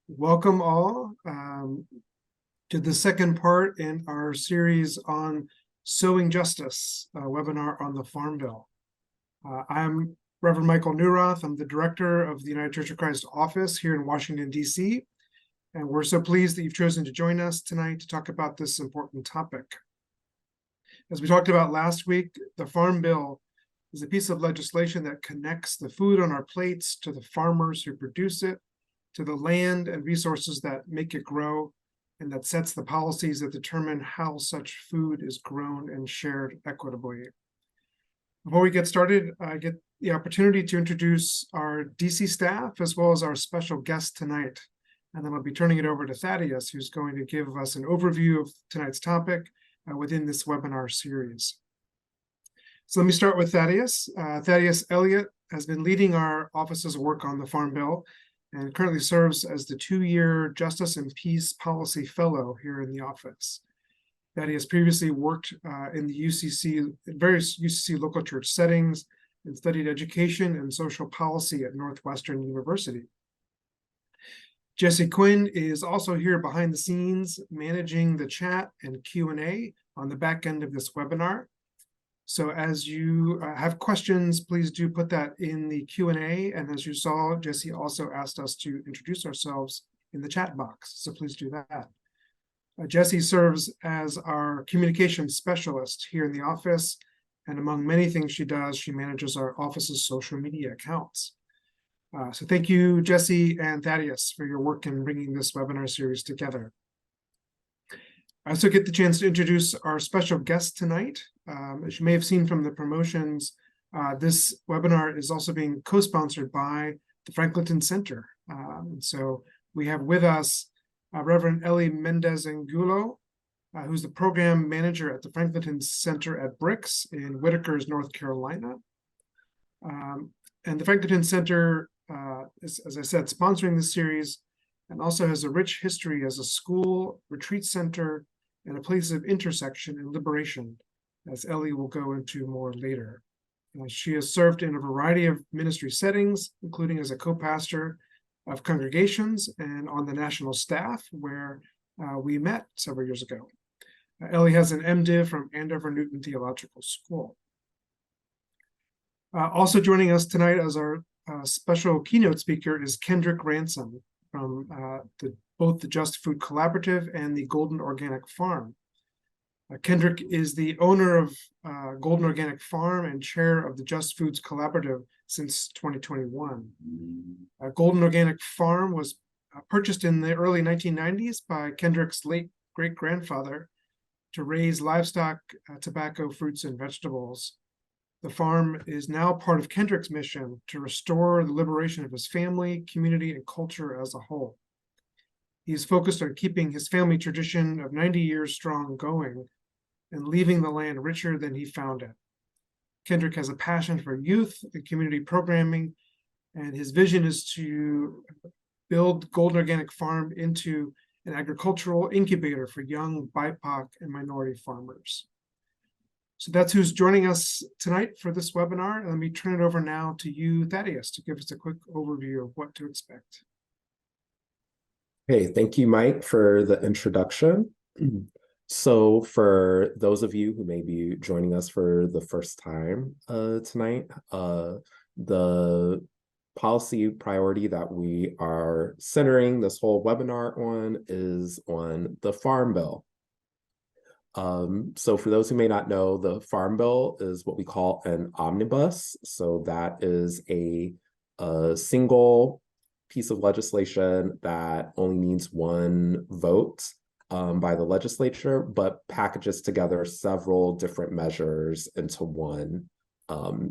Welcome all to the second part in our series on Sowing Justice, a webinar on the Farm Bill. I'm Reverend Michael Neuroth. I'm the director of the United Church of Christ office here in Washington, D.C. And we're so pleased that you've chosen to join us tonight to talk about this important topic. As we talked about last week, the Farm Bill is a piece of legislation that connects the food on our plates to the farmers who produce it, to the land and resources that make it grow, and that sets the policies that determine how such food is grown and shared equitably. Before we get started, I get the opportunity to introduce our DC staff as well as our special guest tonight. And then I'll be turning it over to Thaddaeus, who's going to give us an overview of tonight's topic within this webinar series. So let me start with Thaddaeus. Thaddaeus Elliott has been leading our office's work on the Farm Bill and currently serves as the 2-year Justice and Peace Policy Fellow here in the office. Thaddaeus previously worked in the UCC, in various UCC local church settings, and studied education and social policy at Northwestern University. Jesse Quinn is also here behind the scenes, managing the chat and Q&A on the back end of this webinar. So as you have questions, please do put that in the Q&A. And as you saw, Jesse also asked us to introduce ourselves in the chat box. So please do that. Jesse serves as our communications specialist here in the office. And among many things she does, she manages our office's social media accounts. So thank you, Jesse and Thaddaeus, for your work in bringing this webinar series together. I also get the chance to introduce our special guest tonight. As you may have seen from the promotions, this webinar is also being co-sponsored by the Franklinton Center. And so we have with us Reverend Elly Mendez Angulo, who's the program manager at the Franklinton Center at Bricks in Whitakers, North Carolina. And the Franklinton Center is, as I said, sponsoring this series and also has a rich history as a school, retreat center, and a place of intersection and liberation, as Elly will go into more later. She has served in a variety of ministry settings, including as a co-pastor of congregations and on the national staff, where we met several years ago. Elly has an MDiv from Andover Newton Theological School. Also joining us tonight as our special keynote speaker is Kendrick Ransome from both the Just Food Collaborative and the Golden Organic Farm. Kendrick is the owner of Golden Organic Farm and chair of the Just Foods Collaborative since 2021. Golden Organic Farm was purchased in the early 1990s by Kendrick's late great-grandfather to raise livestock, tobacco, fruits, and vegetables. The farm is now part of Kendrick's mission to restore the liberation of his family, community, and culture as a whole. He's focused on keeping his family tradition of 90 years strong going and leaving the land richer than he found it. Kendrick has a passion for youth and community programming, and his vision is to build Golden Organic Farm into an agricultural incubator for young BIPOC and minority farmers. So that's who's joining us tonight for this webinar. Let me turn it over now to you, Thaddaeus, to give us a quick overview of what to expect. Hey, thank you, Mike, for the introduction. So for those of you who may be joining us for the first time tonight, the policy priority that we are centering this whole webinar on is on the Farm Bill. So for those who may not know, the Farm Bill is what we call an omnibus. So that is a single piece of legislation that only needs one vote by the legislature, but packages together several different measures into one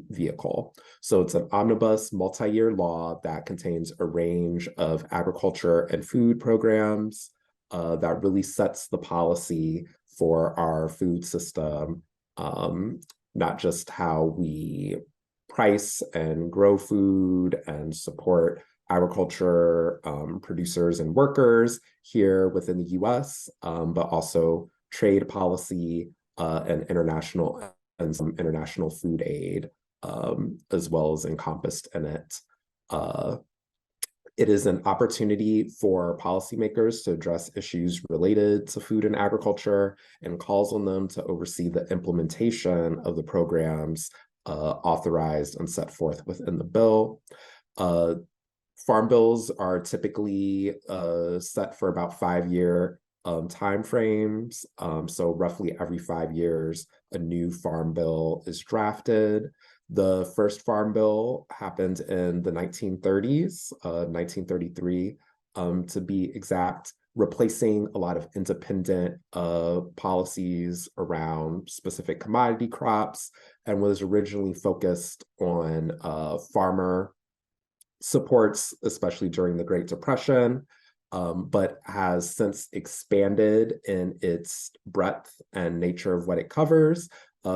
vehicle. So it's an omnibus multi-year law that contains a range of agriculture and food programs that really sets the policy for our food system, not just how we price and grow food and support agriculture producers and workers here within the US, but also trade policy and some international food aid, as well as encompassed in it. It is an opportunity for policymakers to address issues related to food and agriculture and calls on them to oversee the implementation of the programs authorized and set forth within the bill. Farm bills are typically set for about 5-year time frames. So roughly every 5 years, a new farm bill is drafted. The first farm bill happened in the 1930s, 1933 to be exact, replacing a lot of independent policies around specific commodity crops, and was originally focused on farmer supports, especially during the Great Depression, but has since expanded in its breadth and nature of what it covers,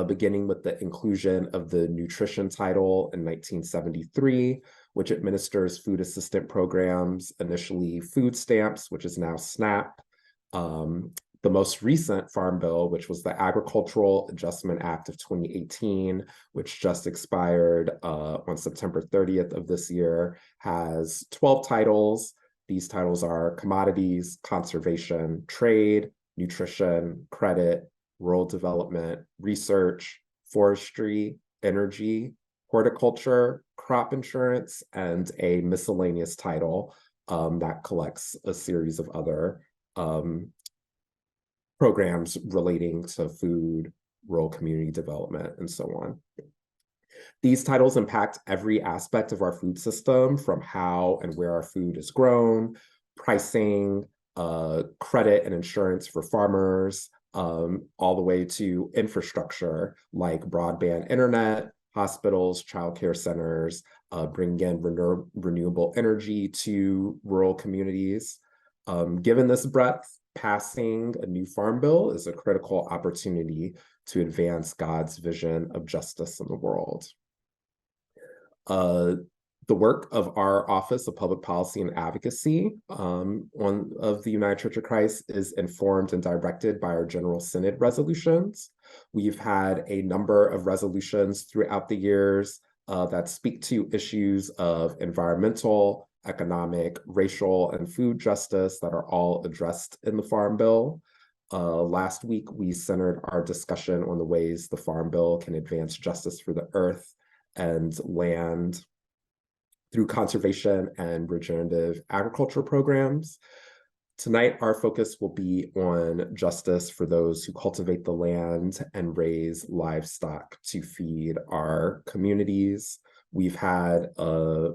beginning with the inclusion of the nutrition title in 1973, which administers food assistance programs, initially food stamps, which is now SNAP. The most recent farm bill, which was the Agricultural Adjustment Act of 2018, which just expired on September 30th of this year, has 12 titles. These titles are commodities, conservation, trade, nutrition, credit, rural development, research, forestry, energy, horticulture, crop insurance, and a miscellaneous title that collects a series of other programs relating to food, rural community development, and so on. These titles impact every aspect of our food system, from how and where our food is grown, pricing, credit and insurance for farmers, all the way to infrastructure like broadband internet, hospitals, childcare centers, bringing in renewable energy to rural communities. Given this breadth, passing a new farm bill is a critical opportunity to advance God's vision of justice in the world. The work of our Office of Public Policy and Advocacy of the United Church of Christ is informed and directed by our General Synod resolutions. We've had a number of resolutions throughout the years that speak to issues of environmental, economic, racial, and food justice that are all addressed in the Farm Bill. Last week, we centered our discussion on the ways the Farm Bill can advance justice for the earth and land through conservation and regenerative agriculture programs. Tonight, our focus will be on justice for those who cultivate the land and raise livestock to feed our communities. We've had a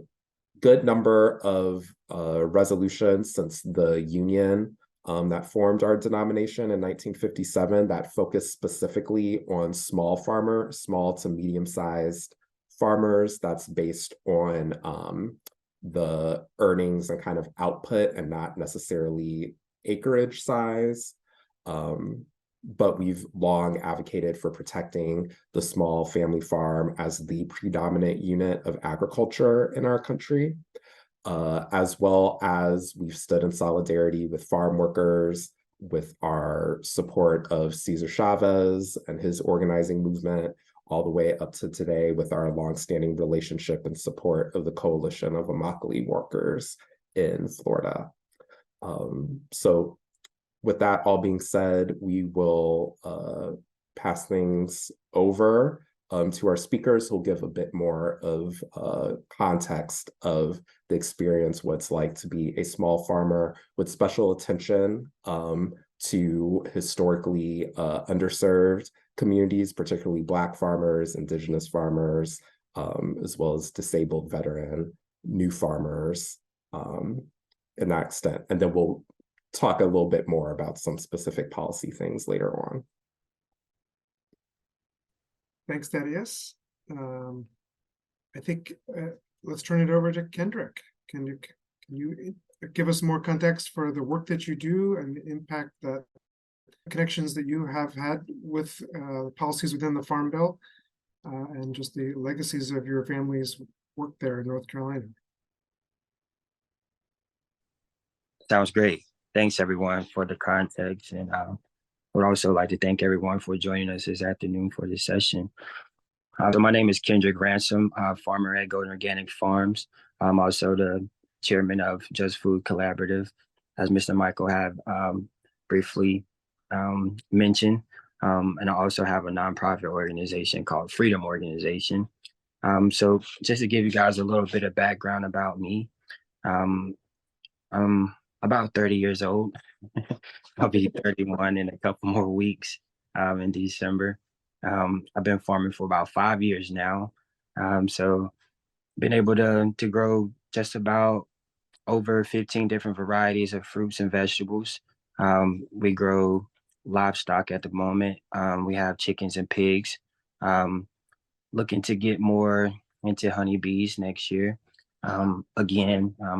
good number of resolutions since the union that formed our denomination in 1957 that focused specifically on small to medium-sized farmers. That's based on the earnings and kind of output and not necessarily acreage size. But we've long advocated for protecting the small family farm as the predominant unit of agriculture in our country, as well as we've stood in solidarity with farm workers, with our support of Cesar Chavez and his organizing movement, all the way up to today with our longstanding relationship and support of the Coalition of Immokalee Workers in Florida. So with that all being said, we will pass things over to our speakers who'll give a bit more of context of the experience, what it's like to be a small farmer, with special attention to historically underserved communities, particularly Black farmers, Indigenous farmers, as well as disabled veteran, new farmers, in that extent. And then we'll talk a little bit more about some specific policy things later on. Thanks, Thaddeus. I think let's turn it over to Kendrick. Can you give us more context for the work that you do and the impact that connections that you have had with policies within the Farm Bill and just the legacies of your family's work there in North Carolina? Sounds great. Thanks, everyone, for the context. And I would also like to thank everyone for joining us this afternoon for this session. So my name is Kendrick Ransome, farmer at Golden Organic Farms. I'm also the chairman of Just Food Collaborative, as Mr. Michael have briefly mentioned. And I also have a nonprofit organization called Freedom Organization. So just to give you guys a little bit of background about me, I'm about 30 years old. I'll be 31 in a couple more weeks in December. I've been farming for about 5 years now. So been able to grow just about over 15 different varieties of fruits and vegetables. We grow livestock at the moment. We have chickens and pigs. Looking to get more into honeybees next year. I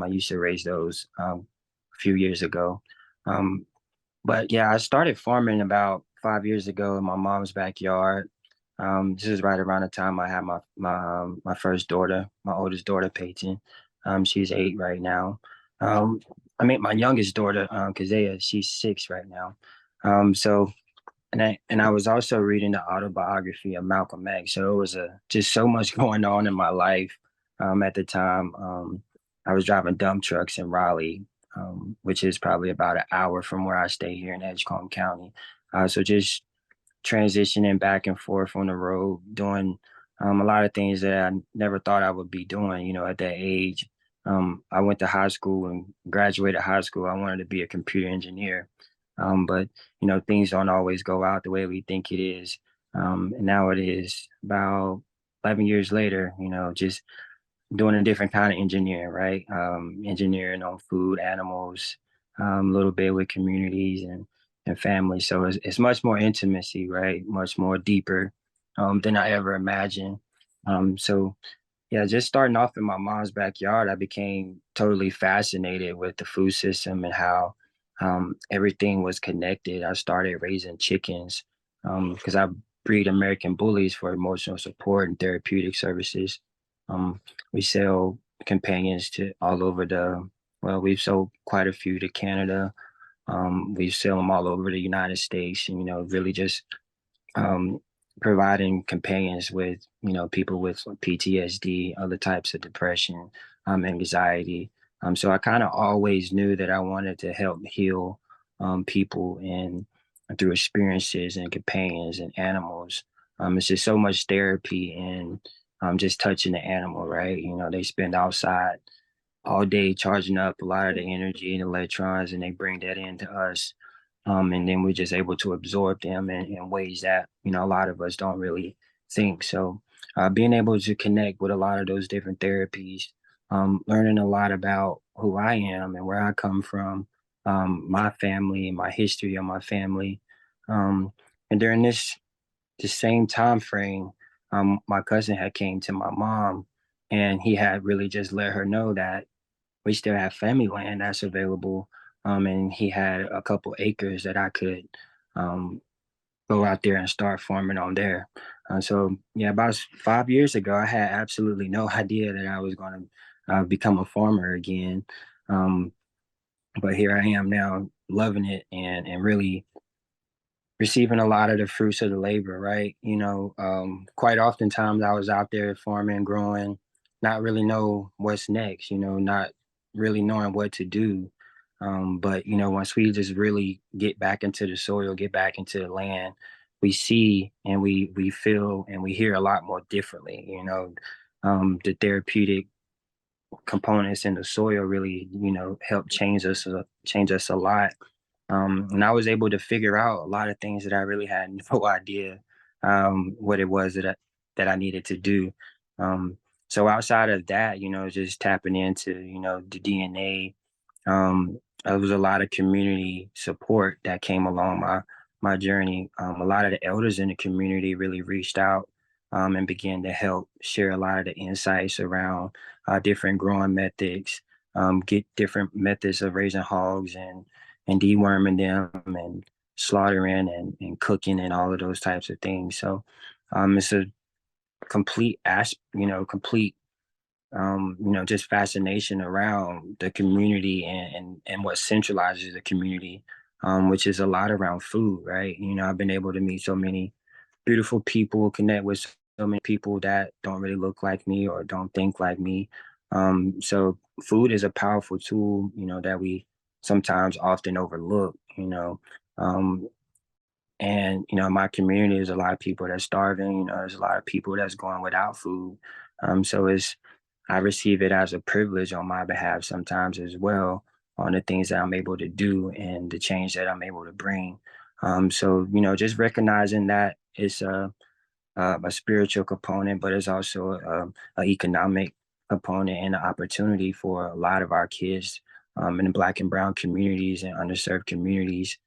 used to raise those a few years ago. But yeah, I started farming about 5 years ago in my mom's backyard. This is right around the time I had my first daughter, my oldest daughter, Peyton. She's 8 right now. I mean, my youngest daughter, Kazea, she's 6 right now. And I was also reading the autobiography of Malcolm X. So it was just so much going on in my life at the time. I was driving dump trucks in Raleigh, which is probably about an hour from where I stay here in Edgecombe County. So just transitioning back and forth on the road, doing a lot of things that I never thought I would be doing, at that age. I went to high school and graduated high school. I wanted to be a computer engineer. But, things don't always go out the way we think it is. And now it is about 11 years later, just doing a different kind of engineering, right? Engineering on food, animals, a little bit with communities and family. So it's much more intimacy, right? Much more deeper than I ever imagined. So yeah, just starting off in my mom's backyard, I became totally fascinated with the food system and how everything was connected. I started raising chickens because I breed American bullies for emotional support and therapeutic services. We sell companions to all over we've sold quite a few to Canada. We sell them all over the United States, and, really just um, providing companions with, people with PTSD, other types of depression, anxiety. So I kind of always knew that I wanted to help heal people and through experiences and companions and animals. It's just so much therapy and just touching the animal, right? They spend outside all day charging up a lot of the energy and electrons, and they bring that into us. And then we're just able to absorb them in ways that, a lot of us don't really think. So being able to connect with a lot of those different therapies, learning a lot about who I am and where I come from, my family and my history of my family. And during the same time frame, my cousin had came to my mom, and he had really just let her know that we still have family land that's available. And he had a couple acres that I could go out there and start farming on there. So yeah, about 5 years ago, I had absolutely no idea that I was going to become a farmer again. But here I am now, loving it and really receiving a lot of the fruits of the labor, right? Quite oftentimes I was out there farming, growing, not really know what's next, not really knowing what to do. But once we just really get back into the soil, get back into the land, we see and we feel and we hear a lot more differently. The therapeutic components in the soil really, help change us a lot. And I was able to figure out a lot of things that I really had no idea what it was that I needed to do. So outside of that, just tapping into, the DNA, there was a lot of community support that came along my journey. A lot of the elders in the community really reached out and began to help share a lot of the insights around different growing methods, get different methods of raising hogs and deworming them and slaughtering and cooking and all of those types of things. So it's a complete just fascination around the community and what centralizes the community, which is a lot around food, right? I've been able to meet so many beautiful people, connect with so many people that don't really look like me or don't think like me. So food is a powerful tool, that we sometimes often overlook, and, in my community, there's a lot of people that's starving, there's a lot of people that's going without food. So I receive it as a privilege on my behalf sometimes as well, on the things that I'm able to do and the change that I'm able to bring. So, just recognizing that it's a spiritual component, but it's also an economic component and an opportunity for a lot of our kids in the Black and Brown communities and underserved communities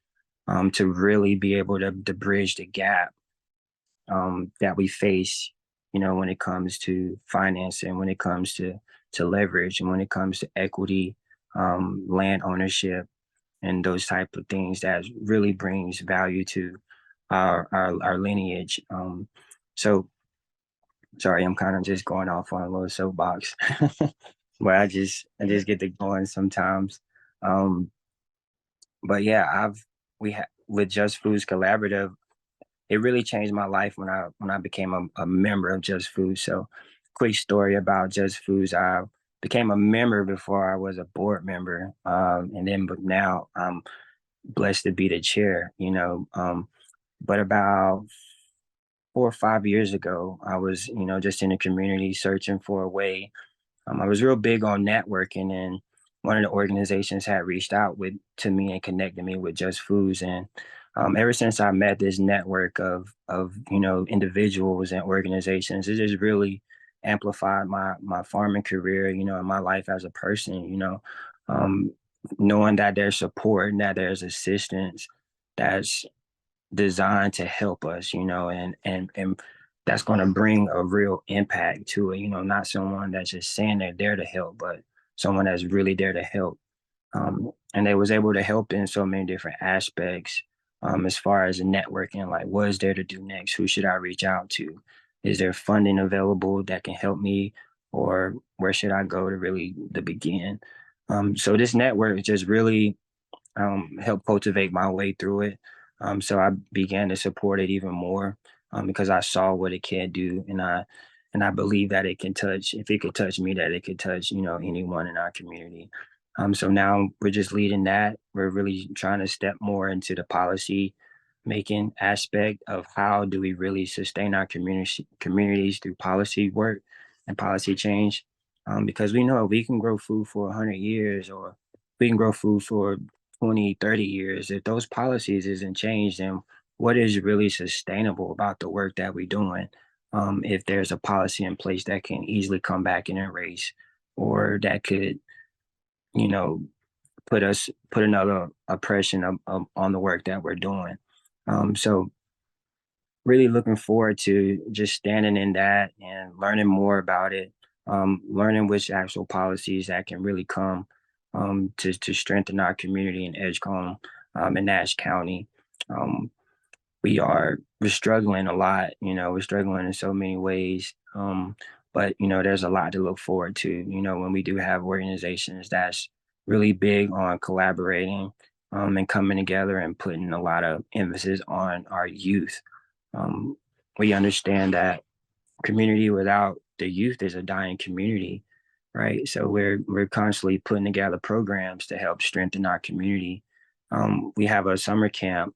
to really be able to bridge the gap that we face, when it comes to financing, when it comes to leverage, and when it comes to equity, land ownership, and those type of things that really brings value to our lineage. So sorry, I'm kind of just going off on a little soapbox, where I just get to going sometimes. Um, but yeah, we have with Just Foods Collaborative, it really changed my life when I became a member of Just Foods. So, quick story about Just Foods. I became a member before I was a board member, but now I'm blessed to be the chair. But about 4 or 5 years ago, I was just in the community searching for a way. I was real big on networking, and one of the organizations had reached out to me and connected me with Just Foods. And ever since I met this network of individuals and organizations, it just really amplified my farming career, and my life as a person. Um, Knowing that there's support and that there's assistance that's designed to help us, and that's going to bring a real impact to it, not someone that's just saying they're there to help, but someone that's really there to help. And they was able to help in so many different aspects, as far as the networking, like what is there to do next? Who should I reach out to? Is there funding available that can help me? Or where should I go to begin? So this network just really help cultivate my way through it. So I began to support it even more because I saw what it can do, and I believe that it can touch. If it could touch me, that it could touch anyone in our community. So now we're just leading that. We're really trying to step more into the policy making aspect of how do we really sustain our communities through policy work and policy change. Because we know we can grow food for 100 years, or we can grow food for 20, 30 years. If those policies isn't changed, then what is really sustainable about the work that we're doing? If there's a policy in place that can easily come back and erase, or that could, you know, put another oppression on the work that we're doing. So really looking forward to just standing in that and learning more about it, learning which actual policies that can really come to strengthen our community in Edgecombe and Nash County. Um, we're struggling a lot, we're struggling in so many ways. But there's a lot to look forward to, when we do have organizations that's really big on collaborating and coming together and putting a lot of emphasis on our youth. um, we understand that community without the youth is a dying community, right? So we're constantly putting together programs to help strengthen our community. We have a summer camp,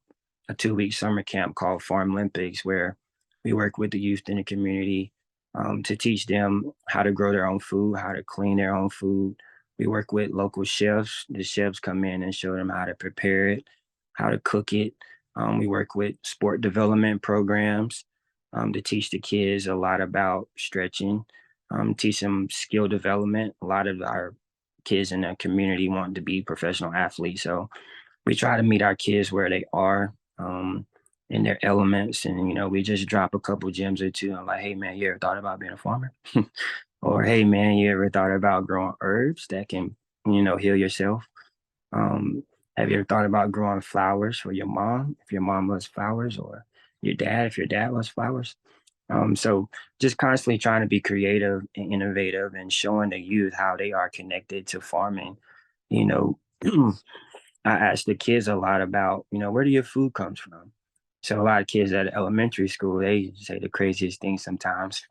a 2-week summer camp called Farm Olympics, where we work with the youth in the community to teach them how to grow their own food, how to clean their own food. We work with local chefs. The chefs come in and show them how to prepare it, how to cook it. We work with sport development programs to teach the kids a lot about stretching, teach them skill development. A lot of our kids in the community want to be professional athletes. So we try to meet our kids where they are in their elements. And, we just drop a couple gems or two. I'm like, hey, man, you ever thought about being a farmer? Or, hey, man, you ever thought about growing herbs that can, heal yourself? Um, have you ever thought about growing flowers for your mom, if your mom loves flowers, or your dad, if your dad loves flowers? So just constantly trying to be creative and innovative and showing the youth how they are connected to farming. You know, I ask the kids a lot about, where do your food comes from? So a lot of kids at elementary school, they say the craziest things sometimes.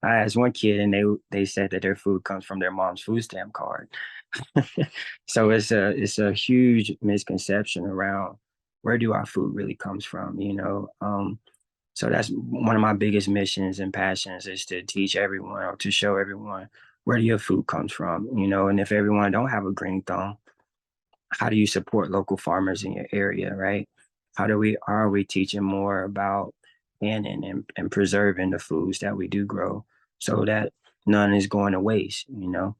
I asked one kid, and they said that their food comes from their mom's food stamp card. So it's a huge misconception around where do our food really comes from, you know. So that's one of my biggest missions and passions is to teach everyone or to show everyone where your food comes from, you know. And if everyone don't have a green thumb, how do you support local farmers in your area, right? Are we teaching more about canning and preserving the foods that we do grow so that none is going to waste, you know?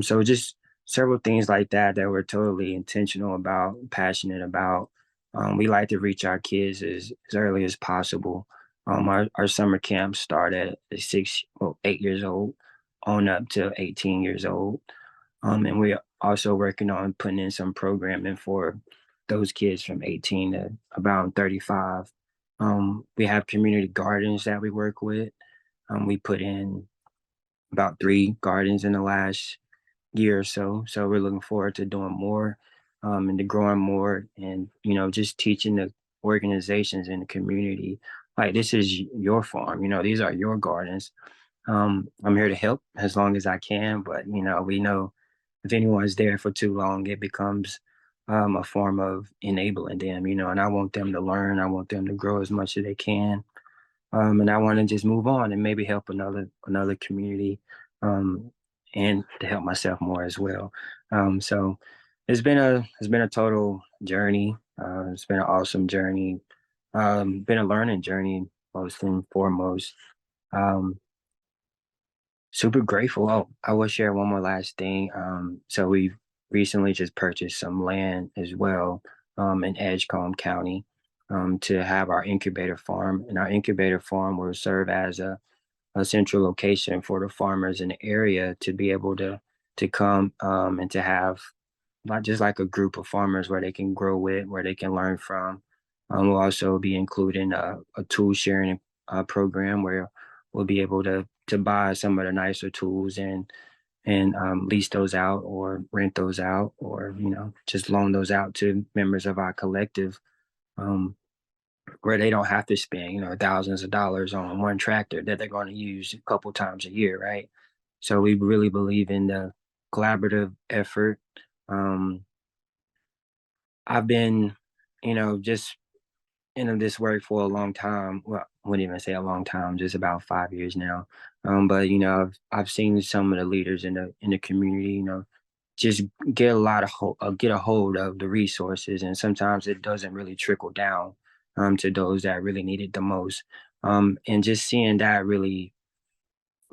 So just several things like that that we're totally intentional about, passionate about. We like to reach our kids as early as possible. Our summer camps start at 8 years old on up to 18 years old. And we're also working on putting in some programming for those kids from 18 to about 35. We have community gardens that we work with. We put in about 3 gardens in the last year or so. So we're looking forward to doing more and to growing more and, you know, just teaching the organizations in the community, like this is your farm, you know, these are your gardens. I'm here to help as long as I can, but you know, we know if anyone's there for too long, it becomes a form of enabling them, you know, and I want them to learn. I want them to grow as much as they can. And I want to just move on and maybe help another community um, and to help myself more as well. So it's been a total journey. It's been an awesome journey. Been a learning journey most and foremost. Um, Super grateful. Oh, I will share one more last thing. So we've recently just purchased some land as well, in Edgecombe County, to have our incubator farm. And our incubator farm will serve as a central location for the farmers in the area to be able to come and to have not just like a group of farmers where they can grow with, where they can learn from. We'll also be including a tool sharing program where we'll be able to buy some of the nicer tools and lease those out or rent those out or you know just loan those out to members of our collective, um, where they don't have to spend you know thousands of dollars on one tractor that they're going to use a couple times a year, right? So we really believe in the collaborative effort. Um, I've been, you know, just in this work for a long time. Well, I wouldn't even say a long time, just about 5 years now. But you know, I've seen some of the leaders in the community, you know, just get a lot of get a hold of the resources, and sometimes it doesn't really trickle down to those that really need it the most. And just seeing that really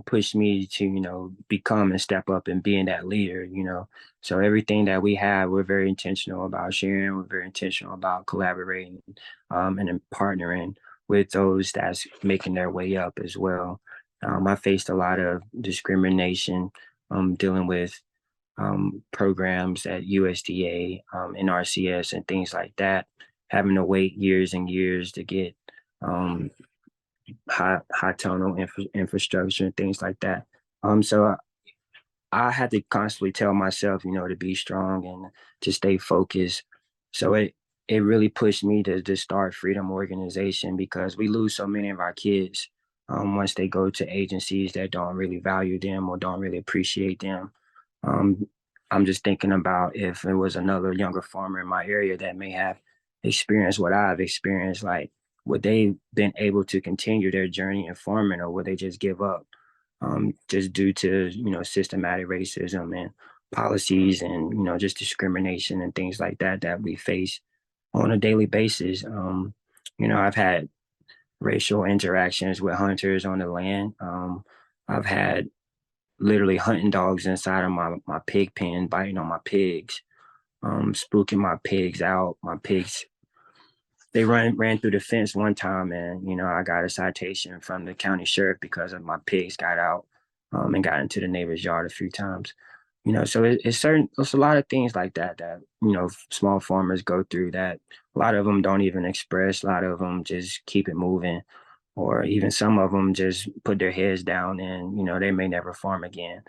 pushed me to you know become and step up and being that leader, you know. So everything that we have, we're very intentional about sharing, we're very intentional about collaborating, and then partnering with those that's making their way up as well. I faced a lot of discrimination, dealing with programs at USDA, NRCS and things like that, having to wait years and years to get um, high tunnel infrastructure and things like that. So I had to constantly tell myself, you know, to be strong and to stay focused. So it really pushed me to start Freedom Organization because we lose so many of our kids once they go to agencies that don't really value them or don't really appreciate them. Um, I'm just thinking about if it was another younger farmer in my area that may have experienced what I've experienced, like would they been able to continue their journey in farming or would they just give up? Just due to you know systematic racism and policies and you know just discrimination and things like that that we face on a daily basis. You know, I've had racial interactions with hunters on the land. I've had literally hunting dogs inside of my pig pen biting on my pigs, spooking my pigs out. My pigs they ran through the fence one time and you know I got a citation from the county sheriff because of my pigs got out and got into the neighbor's yard a few times, you know. So it's a lot of things like that that you know small farmers go through that a lot of them don't even express, a lot of them just keep it moving or even some of them just put their heads down and you know they may never farm again.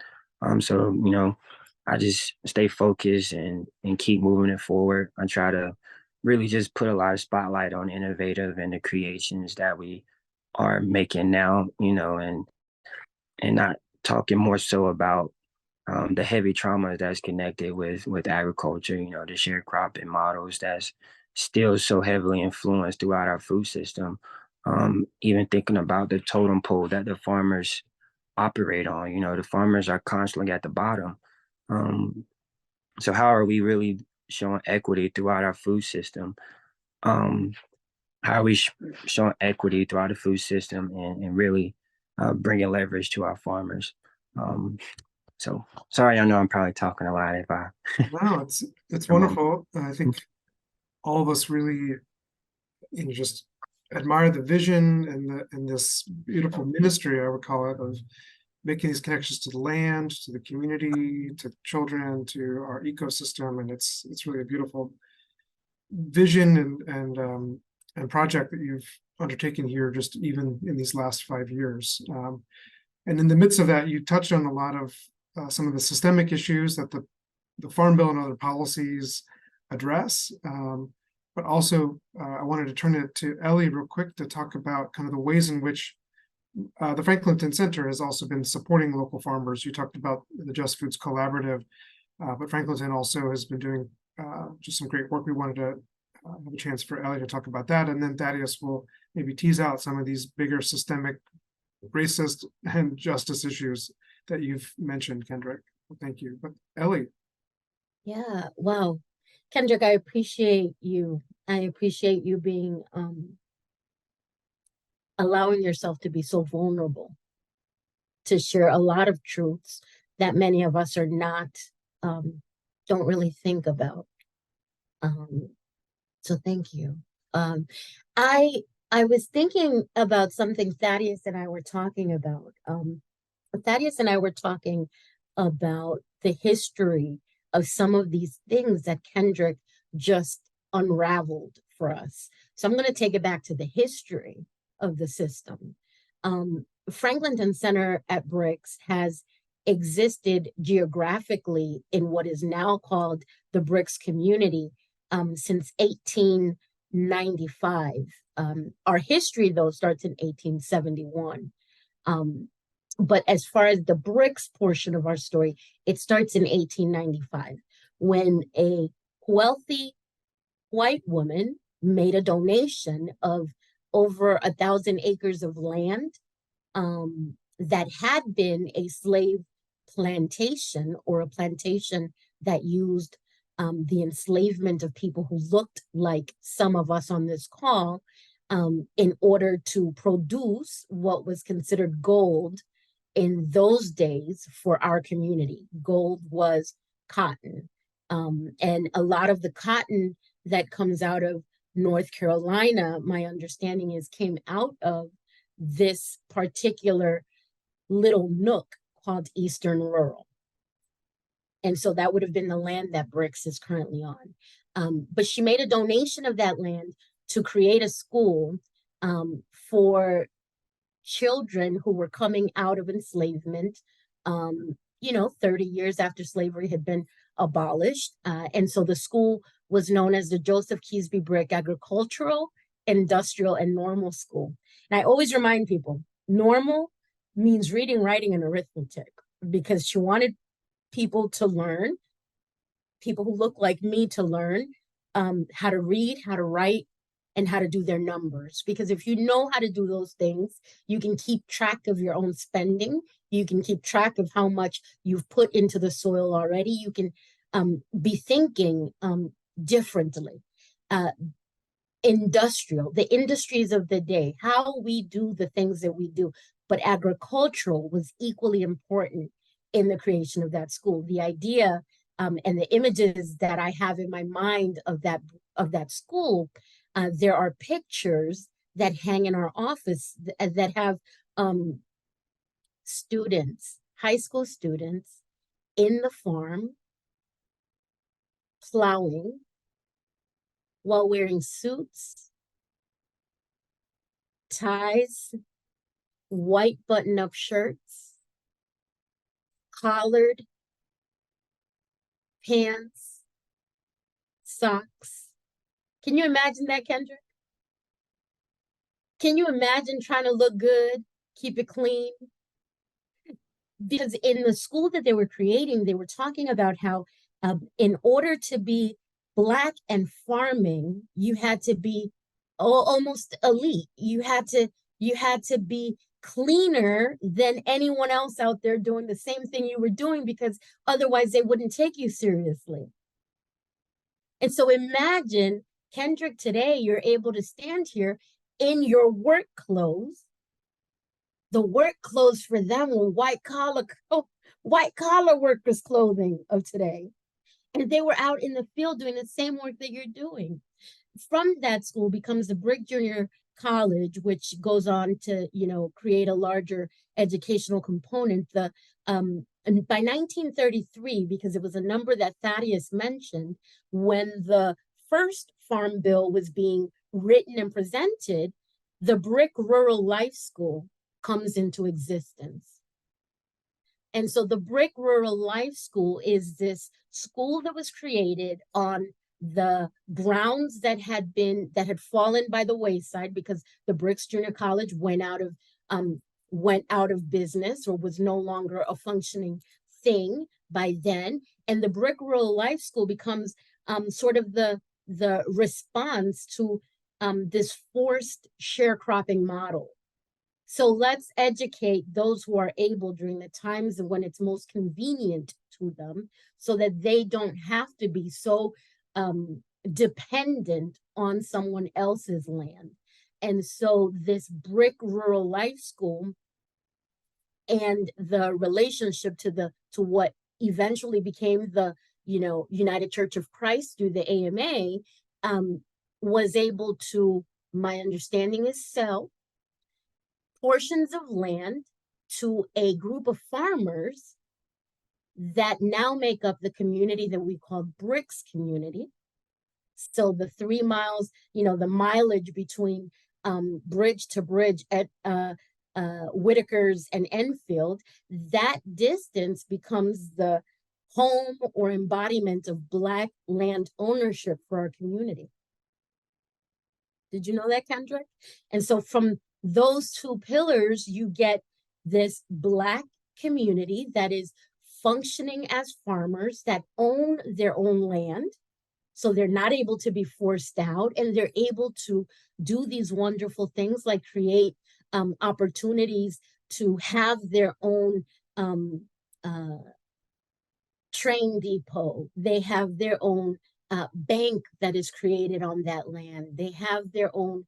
So you know I just stay focused and keep moving it forward. I try to really just put a lot of spotlight on innovative and the creations that we are making now, you know, and and not talking more so about the heavy trauma that's connected with agriculture, the sharecropping models that's still so heavily influenced throughout our food system. Even thinking about the totem pole that the farmers operate on, the farmers are constantly at the bottom. So how are we really showing equity throughout our food system? Um, how are we showing equity throughout the food system and really bringing leverage to our farmers? So sorry, I know I'm probably talking a lot. If I Wow, it's wonderful. I think all of us really, just admire the vision and this beautiful ministry, I would call it, of making these connections to the land, to the community, to children, to our ecosystem, and it's really a beautiful vision and project that you've undertaken here, just even in these last 5 years. And in the midst of that, you touched on a lot of some of the systemic issues that the Farm Bill and other policies address. But also, I wanted to turn it to Elly real quick to talk about kind of the ways in which the Franklinton Center has also been supporting local farmers. You talked about the Just Foods Collaborative, but Franklinton also has been doing just some great work. We wanted to have a chance for Elly to talk about that, and then Thaddeus will maybe tease out some of these bigger systemic racist and justice issues that you've mentioned, Kendrick. Thank you. But Elly. Yeah, wow. Kendrick, I appreciate you. I appreciate you being allowing yourself to be so vulnerable to share a lot of truths that many of us are not don't really think about. So thank you. I was thinking about something Thaddeus and I were talking about. Thaddeus and I were talking about the history of some of these things that Kendrick just unraveled for us. So I'm going to take it back to the history of the system. Franklinton Center at BRICS has existed geographically in what is now called the BRICS community since 1895. Our history, though, starts in 1871. But as far as the BRICS portion of our story, it starts in 1895 when a wealthy white woman made a donation of over 1,000 acres of land that had been a slave plantation, or a plantation that used the enslavement of people who looked like some of us on this call in order to produce what was considered gold in those days for our community. Gold was cotton. And a lot of the cotton that comes out of North Carolina, my understanding is, came out of this particular little nook called Eastern Rural. And so that would have been the land that BRICS is currently on. But she made a donation of that land to create a school for children who were coming out of enslavement, 30 years after slavery had been abolished. And so the school was known as the Joseph Keesby Brick Agricultural, Industrial, and Normal School. And I always remind people, normal means reading, writing, and arithmetic, because she wanted people to learn, people who look like me to learn how to read, how to write, and how to do their numbers. Because if you know how to do those things, you can keep track of your own spending. You can keep track of how much you've put into the soil already. You can be thinking differently. Industrial, the industries of the day, how we do the things that we do. But agricultural was equally important in the creation of that school. The idea and the images that I have in my mind of that school, there are pictures that hang in our office that have students, high school students, in the farm, plowing, while wearing suits, ties, white button-up shirts, collared pants, socks. Can you imagine that, Kendrick? Can you imagine trying to look good, keep it clean, because in the school that they were creating, they were talking about how in order to be Black and farming, you had to be almost elite. You had to be cleaner than anyone else out there doing the same thing you were doing, because otherwise they wouldn't take you seriously. And so imagine, Kendrick, today you're able to stand here in your work clothes. The work clothes for them were white collar workers' clothing of today. And they were out in the field doing the same work that you're doing. From that school becomes the Brick Junior College, which goes on to, create a larger educational component. And by 1933, because it was a number that Thaddeus mentioned, when the first Farm Bill was being written and presented, the Brick Rural Life School comes into existence. And so the Brick Rural Life School is this school that was created on the grounds that had fallen by the wayside, because the Bricks Junior College went out of business, or was no longer a functioning thing by then. And the Brick Rural Life School becomes sort of the response to this forced sharecropping model. So let's educate those who are able during the times when it's most convenient to them, so that they don't have to be so dependent on someone else's land. And so this Brick Rural Life School and the relationship to what eventually became the United Church of Christ through the AMA was able to, my understanding is, sell portions of land to a group of farmers that now make up the community that we call Bricks community. So the 3 miles, the mileage between bridge to bridge at Whitaker's and Enfield, that distance becomes the home or embodiment of Black land ownership for our community. Did you know that, Kendrick? And so from those two pillars, you get this Black community that is functioning as farmers that own their own land. So they're not able to be forced out, and they're able to do these wonderful things like create opportunities to have their own train depot. They have their own bank that is created on that land. They have their own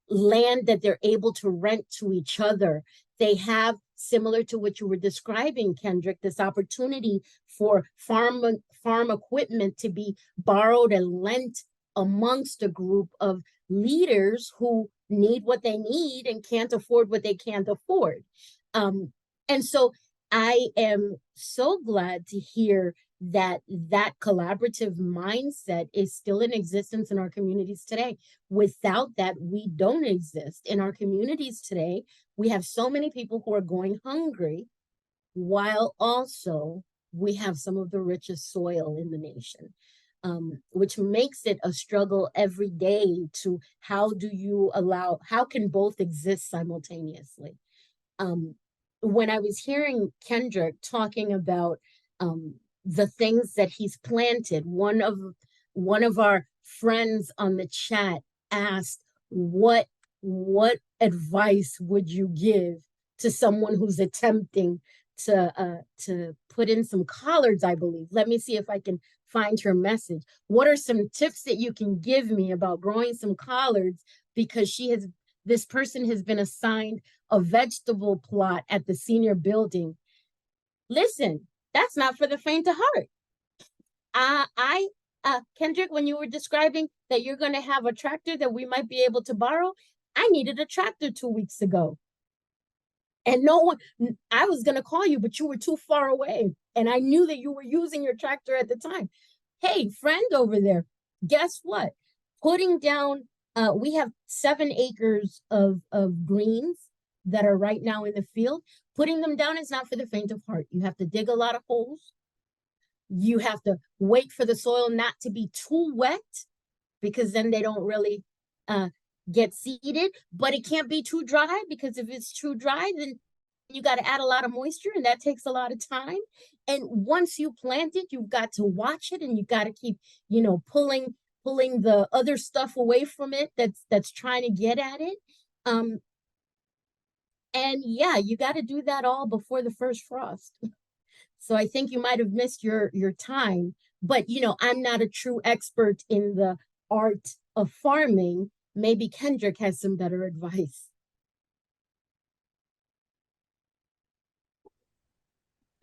land that they're able to rent to each other. They have, similar to what you were describing, Kendrick, this opportunity for farm equipment to be borrowed and lent amongst a group of leaders who need what they need and can't afford what they can't afford. And so I am so glad to hear that collaborative mindset is still in existence in our communities today. Without that, we don't exist. In our communities today, we have so many people who are going hungry, while also we have some of the richest soil in the nation, which makes it a struggle every day to how can both exist simultaneously? When I was hearing Kendrick talking about the things that he's planted, one of our friends on the chat asked, what advice would you give to someone who's attempting to put in some collards, I believe. Let me see if I can find her message. What are some tips that you can give me about growing some collards? Because this person has been assigned a vegetable plot at the senior building. Listen, that's not for the faint of heart. Kendrick, when you were describing that you're going to have a tractor that we might be able to borrow, I needed a tractor 2 weeks ago. And I was going to call you, but you were too far away. And I knew that you were using your tractor at the time. Hey, friend over there, guess what? Putting down, we have 7 acres of greens that are right now in the field. Putting them down is not for the faint of heart. You have to dig a lot of holes. You have to wait for the soil not to be too wet, because then they don't really get seeded. But it can't be too dry, because if it's too dry, then You got to add a lot of moisture, and that takes a lot of time. And once you plant it, you've got to watch it, and you got to keep, pulling the other stuff away from it that's trying to get at it. And yeah, you got to do that all before the first frost. So I think you might have missed your time, but I'm not a true expert in the art of farming. Maybe Kendrick has some better advice.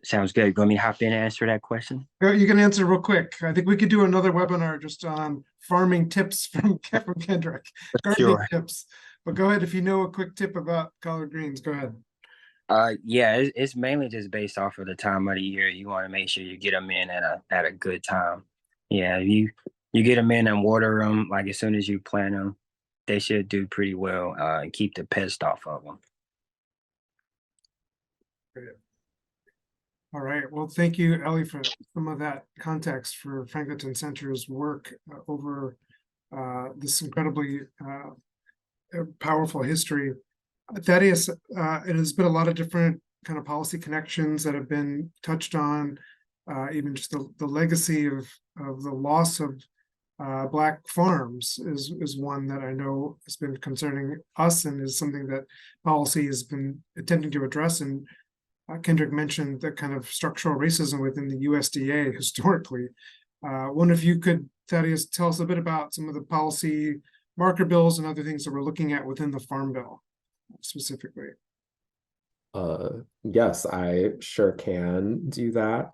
Sounds good. You want me to hop in and answer that question? You can answer real quick. I think we could do another webinar just on farming tips from Kendrick, gardening Sure. tips. But go ahead, if you know a quick tip about collard greens, go ahead. Yeah, it's mainly just based off of the time of the year. You want to make sure you get them in at a good time. Yeah, you get them in and water them like as soon as you plant them, they should do pretty well and keep the pest off of them. Great. All right. Well, thank you, Elly, for some of that context for Franklinton Center's work over this incredibly powerful history. Thaddeus, it has been a lot of different kind of policy connections that have been touched on, even just the legacy of the loss of Black farms is one that I know has been concerning us and is something that policy has been attempting to address. And Kendrick mentioned the kind of structural racism within the USDA historically. Wonder if you could, Thaddeus, tell us a bit about some of the policy marker bills and other things that we're looking at within the Farm Bill specifically. Yes, I sure can do that.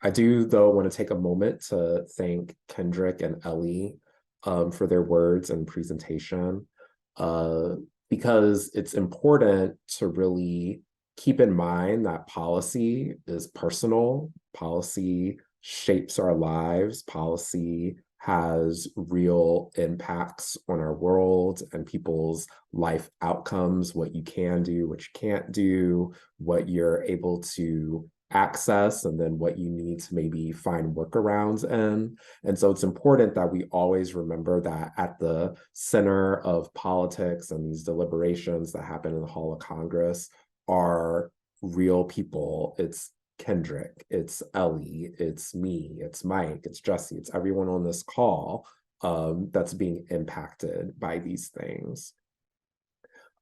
I do, though, want to take a moment to thank Kendrick and Elly for their words and presentation, because it's important to really keep in mind that policy is personal. Policy shapes our lives. Policy has real impacts on our world and people's life outcomes, what you can do, what you can't do, what you're able to access, and then what you need to maybe find workarounds in. And so it's important that we always remember that at the center of politics and these deliberations that happen in the Hall of Congress are real people. It's Kendrick, it's Elly, it's me, it's Mike, it's Jesse, it's everyone on this call that's being impacted by these things.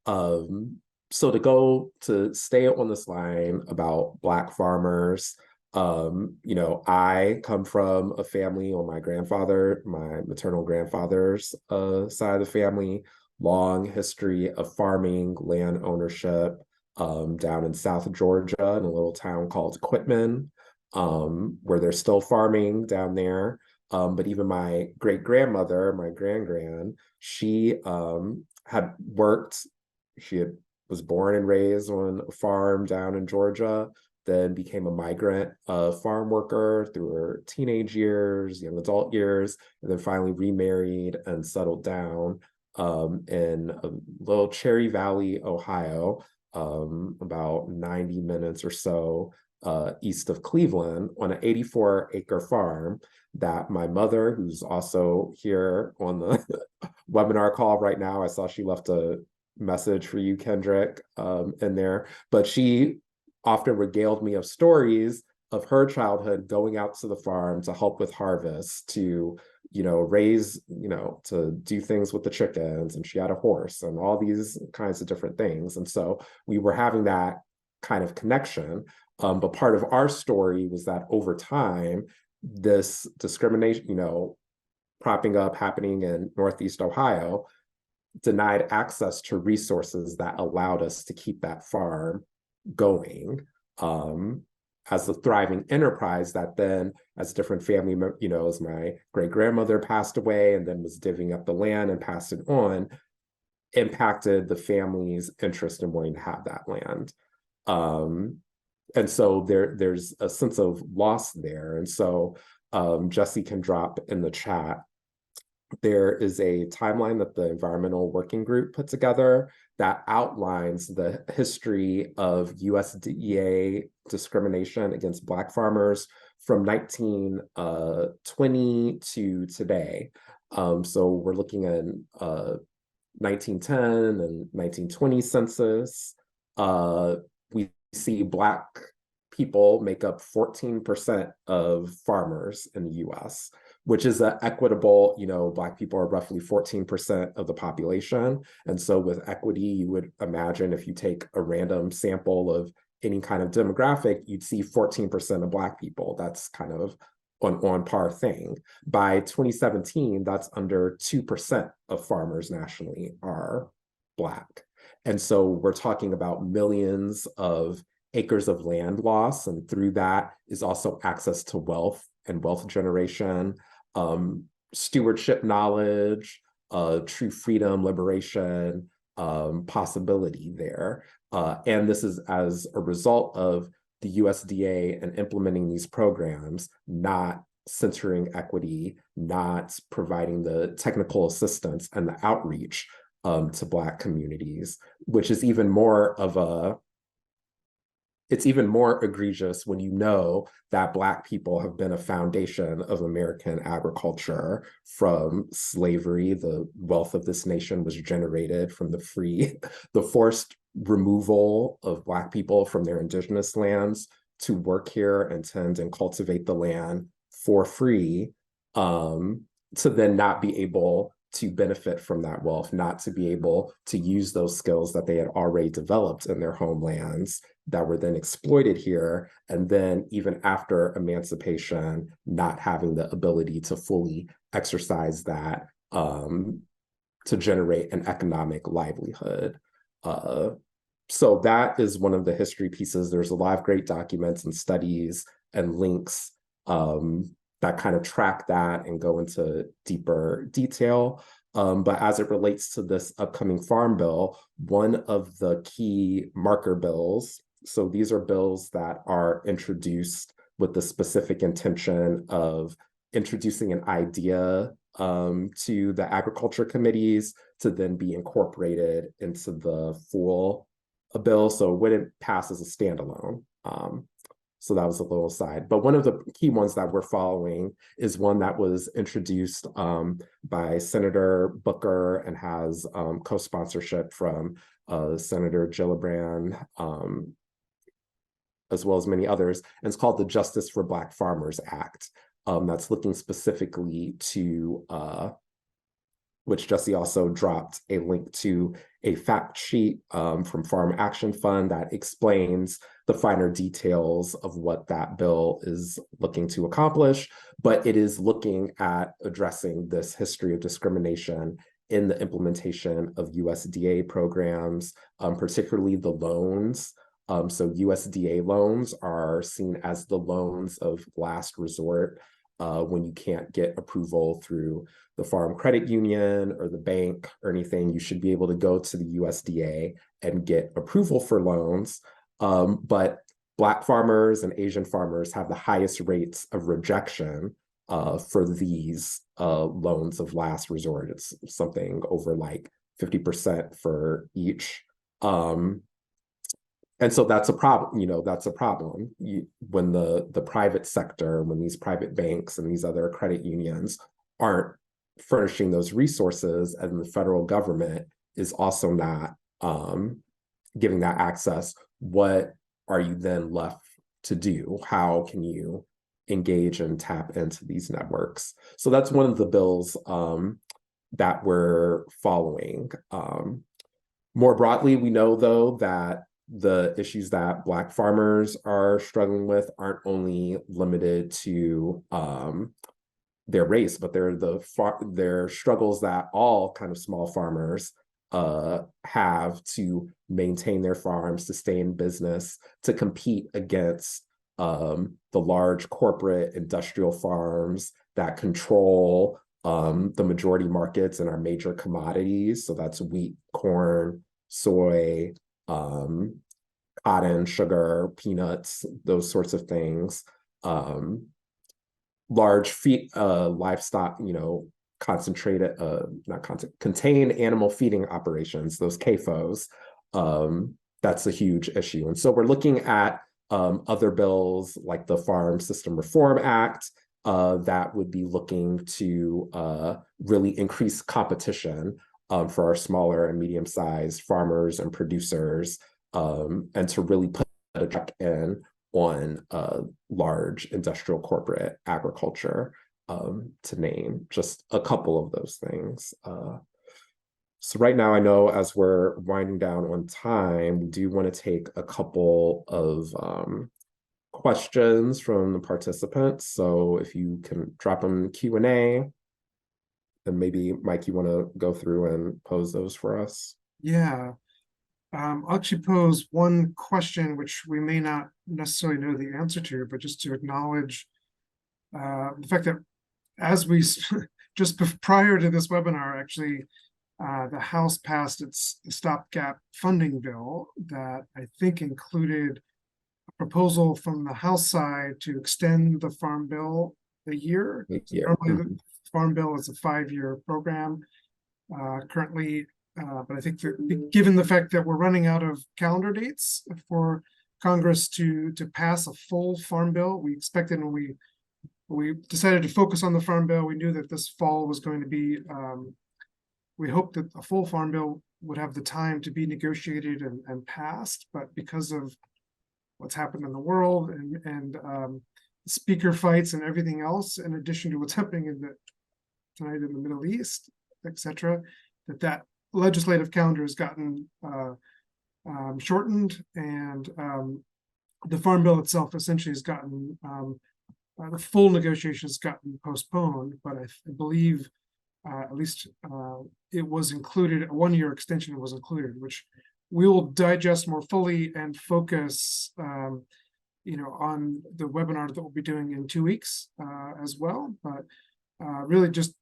So to stay on this line about Black farmers, I come from a family on my maternal grandfather's side of the family, long history of farming, land ownership, down in South Georgia in a little town called Quitman, where they're still farming down there. But even my great-grandmother, my grand, she had worked, was born and raised on a farm down in Georgia, then became a migrant farm worker through her teenage years, young adult years, and then finally remarried and settled down in a little Cherry Valley, Ohio, about 90 minutes or so east of Cleveland, on an 84-acre farm that my mother, who's also here on the webinar call right now, I saw she left a message for you, Kendrick, in there, but she often regaled me of stories of her childhood going out to the farm to help with harvest, to raise, to do things with the chickens, and she had a horse and all these kinds of different things. And so we were having that kind of connection. But part of our story was that over time, this discrimination, propping up, happening in Northeast Ohio, denied access to resources that allowed us to keep that farm going as a thriving enterprise that then, as different family, as my great-grandmother passed away and then was divvying up the land and passed it on, impacted the family's interest in wanting to have that land. And so there's a sense of loss there. And so Jesse can drop in the chat. There is a timeline that the Environmental Working Group put together that outlines the history of USDA discrimination against Black farmers from 1920 to today. So we're looking at 1910 and 1920 census, we see Black people make up 14% of farmers in the US, which is an equitable, Black people are roughly 14% of the population. And so with equity, you would imagine if you take a random sample of any kind of demographic, you'd see 14% of Black people. That's kind of on par thing. By 2017, that's under 2% of farmers nationally are Black. And so we're talking about millions of acres of land loss, and through that is also access to wealth and wealth generation, stewardship knowledge, true freedom, liberation, possibility there. And this is as a result of the USDA and implementing these programs, not centering equity, not providing the technical assistance and the outreach to Black communities, which is even more it's even more egregious when you know that Black people have been a foundation of American agriculture from slavery. The wealth of this nation was generated from the forced removal of Black people from their indigenous lands to work here and tend and cultivate the land for free, to then not be able to benefit from that wealth, not to be able to use those skills that they had already developed in their homelands that were then exploited here. And then even after emancipation, not having the ability to fully exercise that to generate an economic livelihood. So that is one of the history pieces. There's a lot of great documents and studies and links that kind of track that and go into deeper detail. But as it relates to this upcoming farm bill, one of the key marker bills, so these are bills that are introduced with the specific intention of introducing an idea to the agriculture committees to then be incorporated into the full bill. So it wouldn't pass as a standalone. So that was a little aside. But one of the key ones that we're following is one that was introduced by Senator Booker and has co-sponsorship from Senator Gillibrand, as well as many others. And it's called the Justice for Black Farmers Act. That's looking specifically to, which Jesse also dropped a link to a fact sheet from Farm Action Fund that explains the finer details of what that bill is looking to accomplish, but it is looking at addressing this history of discrimination in the implementation of USDA programs, particularly the loans. So USDA loans are seen as the loans of last resort when you can't get approval through the Farm Credit Union or the bank or anything. You should be able to go to the USDA and get approval for loans. But Black farmers and Asian farmers have the highest rates of rejection for these loans of last resort. It's something over like 50% for each. And so that's a problem, that's a problem. When the private sector, when these private banks and these other credit unions aren't furnishing those resources, and the federal government is also not giving that access, what are you then left to do? How can you engage and tap into these networks? So that's one of the bills that we're following. More broadly, we know, though, that the issues that Black farmers are struggling with aren't only limited to their race, but they're struggles that all kind of small farmers have to maintain their farms, to stay in business, to compete against the large corporate industrial farms that control the majority markets in our major commodities. So that's wheat, corn, soy, cotton, sugar, peanuts, those sorts of things. Large livestock, concentrated, contained animal feeding operations, those CAFOs, that's a huge issue. And so we're looking at other bills like the Farm System Reform Act that would be looking to really increase competition for our smaller and medium-sized farmers and producers and to really put a check in on large industrial corporate agriculture, to name just a couple of those things. So right now, I know as we're winding down on time, we do want to take a couple of questions from the participants. So if you can drop them in Q&A, then maybe Mike, you want to go through and pose those for us? Yeah. I'll actually pose one question, which we may not necessarily know the answer to, but just to acknowledge the fact that as we just prior to this webinar, actually, the House passed its stopgap funding bill that I think included a proposal from the House side to extend the Farm Bill a year. Normally, the Farm Bill is a 5-year program currently. But I think that given the fact that we're running out of calendar dates for Congress to pass a full Farm Bill, we expected when we decided to focus on the Farm Bill, we knew that this fall was going to be, we hoped that a full Farm Bill would have the time to be negotiated and passed, but because of what's happened in the world and speaker fights and everything else, in addition to what's happening tonight in the Middle East, etc., that legislative calendar has gotten shortened, and the Farm Bill itself essentially has gotten the full negotiations gotten postponed. But I believe at least it was included, a 1-year extension was included, which we will digest more fully and focus on the webinar that we'll be doing in 2 weeks as well. But really just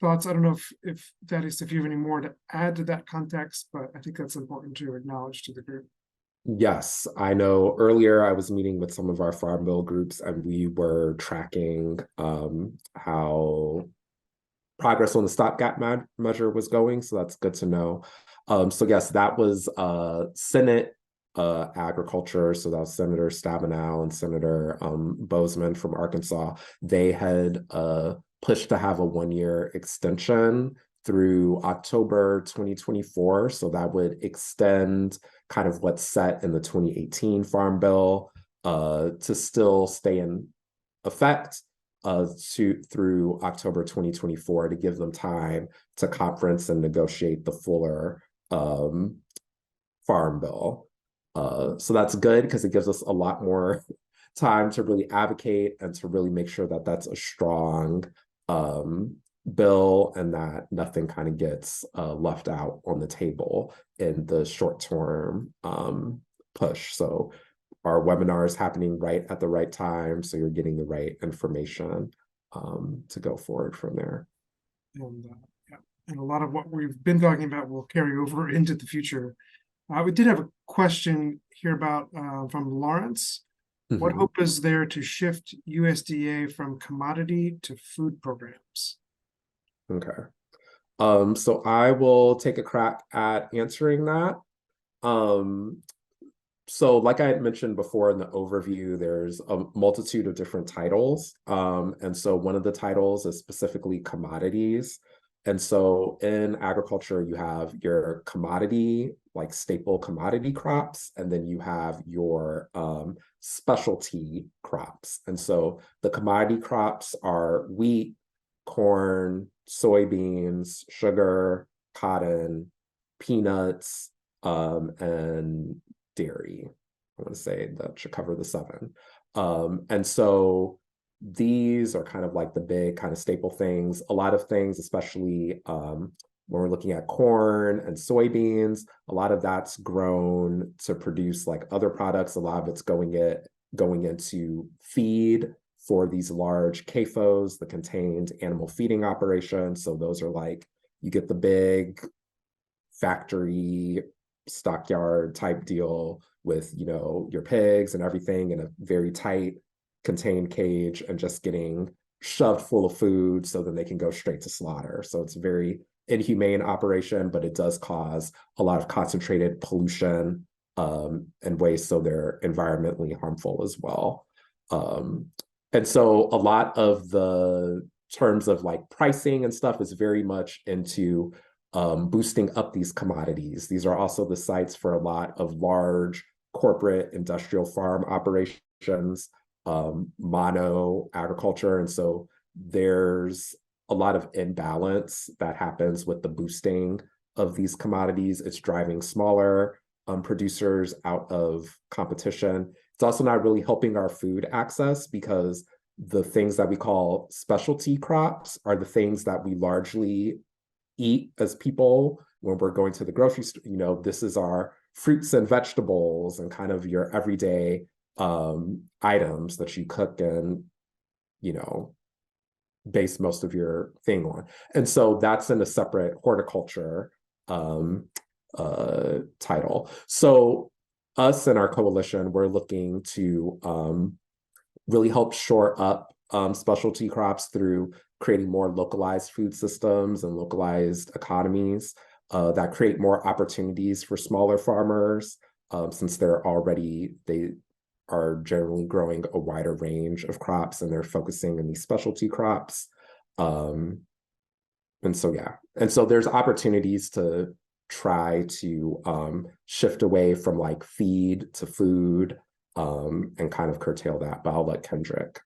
thoughts. I don't know if Thaddeus, if you have any more to add to that context, but I think that's important to acknowledge to the group. Yes, I know earlier I was meeting with some of our Farm Bill groups, and we were tracking how progress on the stopgap measure was going. So that's good to know. So yes, that was Senate Agriculture. So that was Senator Stabenow and Senator Bozeman from Arkansas. They had pushed to have a 1-year extension through October 2024. So that would extend kind of what's set in the 2018 Farm Bill to still stay in effect through October 2024 to give them time to conference and negotiate the fuller Farm Bill. So that's good because it gives us a lot more time to really advocate and to really make sure that that's a strong bill and that nothing kind of gets left out on the table in the short-term push. So our webinar is happening right at the right time, so you're getting the right information to go forward from there. And a lot of what we've been talking about will carry over into the future. We did have a question here about from Lawrence. What hope is there to shift USDA from commodity to food programs? Okay. So I will take a crack at answering that. So like I had mentioned before in the overview, there's a multitude of different titles. And so one of the titles is specifically commodities. And so in agriculture, you have your commodity, like staple commodity crops, and then you have your specialty crops. And so the commodity crops are wheat, corn, soybeans, sugar, cotton, peanuts, and dairy. I want to say that should cover the 7. And so these are kind of like the big kind of staple things. A lot of things, especially when we're looking at corn and soybeans, a lot of that's grown to produce like other products. A lot of it's going into feed for these large CAFOs, the contained animal feeding operations. So those are like, you get the big factory stockyard type deal with, your pigs and everything in a very tight contained cage and just getting shoved full of food so then they can go straight to slaughter. So it's a very inhumane operation, but it does cause a lot of concentrated pollution and waste, so they're environmentally harmful as well. And so a lot of the terms of like pricing and stuff is very much into boosting up these commodities. These are also the sites for a lot of large corporate industrial farm operations, mono agriculture. And so there's a lot of imbalance that happens with the boosting of these commodities. It's driving smaller producers out of competition. It's also not really helping our food access, because the things that we call specialty crops are the things that we largely eat as people when we're going to the grocery store. You know, this is our fruits and vegetables and kind of your everyday items that you cook and, you know, base most of your thing on. And so that's in a separate horticulture title. So us and our coalition, we're looking to really help shore up specialty crops through creating more localized food systems and localized economies that create more opportunities for smaller farmers, since they are generally growing a wider range of crops and they're focusing on these specialty crops. And so there's opportunities to try to shift away from like feed to food and kind of curtail that. But I'll let Kendrick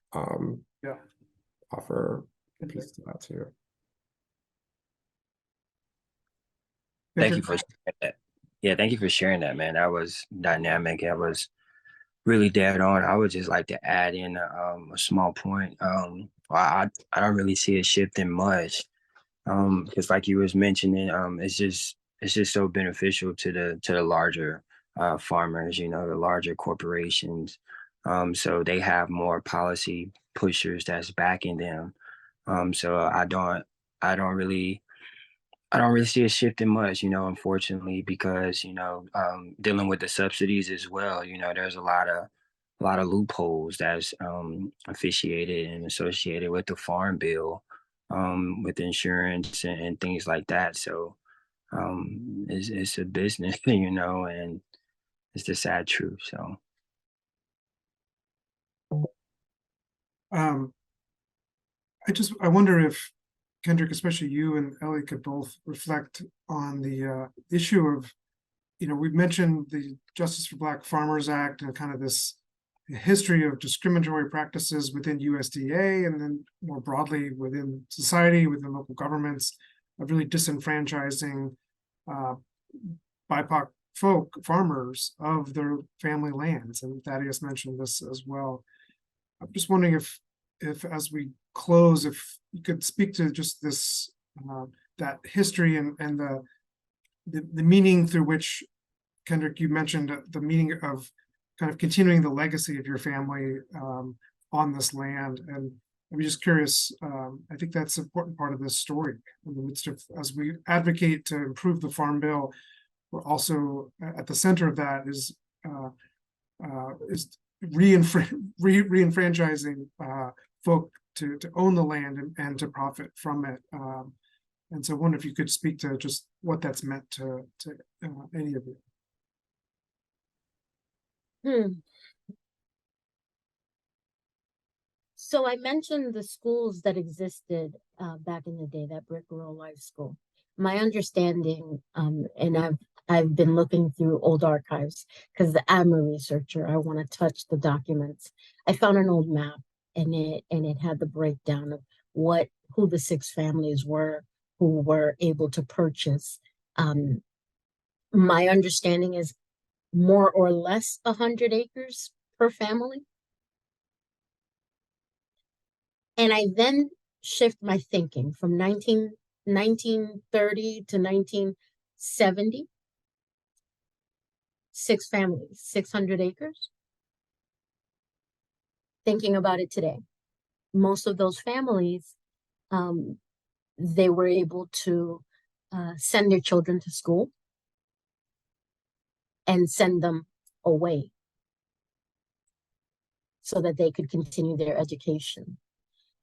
offer a piece to that too. Thank you for sharing that. Yeah, thank you for sharing that, man. That was dynamic. That was really dead on. I would just like to add in a small point. I don't really see it shifting much, because like you was mentioning, it's just so beneficial to the larger farmers, you know, the larger corporations. So they have more policy pushers that's backing them. So I don't really see it shifting much, you know, unfortunately, because, you know, dealing with the subsidies as well, you know, there's a lot of loopholes that's officiated and associated with the farm bill, with insurance and things like that. So it's a business, you know, and it's the sad truth. So I wonder if Kendrick, especially you and Elly, could both reflect on the issue of, you know, we've mentioned the Justice for Black Farmers Act and kind of this history of discriminatory practices within USDA and then more broadly within society, within local governments, of really disenfranchising BIPOC folk farmers of their family lands. And Thaddeus mentioned this as well. I'm just wondering if as we close, if you could speak to just this, that history and the meaning through which, Kendrick, you mentioned the meaning of kind of continuing the legacy of your family on this land. And I'm just curious, I think that's an important part of this story. In the midst of, as we advocate to improve the Farm Bill, we're also at the center of that is re-enfranchising folk to own the land and to profit from it. And so I wonder if you could speak to just what that's meant to any of you. So I mentioned the schools that existed back in the day, that Brick Rural Life School. My understanding, and I've been looking through old archives because I'm a researcher. I want to touch the documents. I found an old map, and it had the breakdown of who the 6 families were who were able to purchase. My understanding is more or less 100 acres per family. And I then shift my thinking from 1930 to 1970. 6 families, 600 acres. Thinking about it today, most of those families, they were able to send their children to school and send them away so that they could continue their education.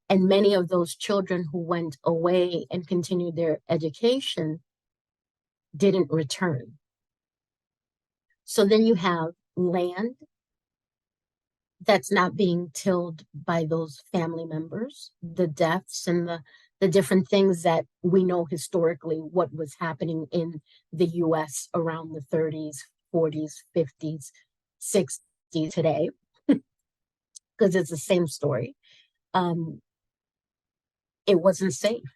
And many of those children who went away and continued their education didn't return. So then you have land that's not being tilled by those family members, the deaths and the different things that we know historically what was happening in the US around the 30s, 40s, 50s, 60s today, because it's the same story. It wasn't safe.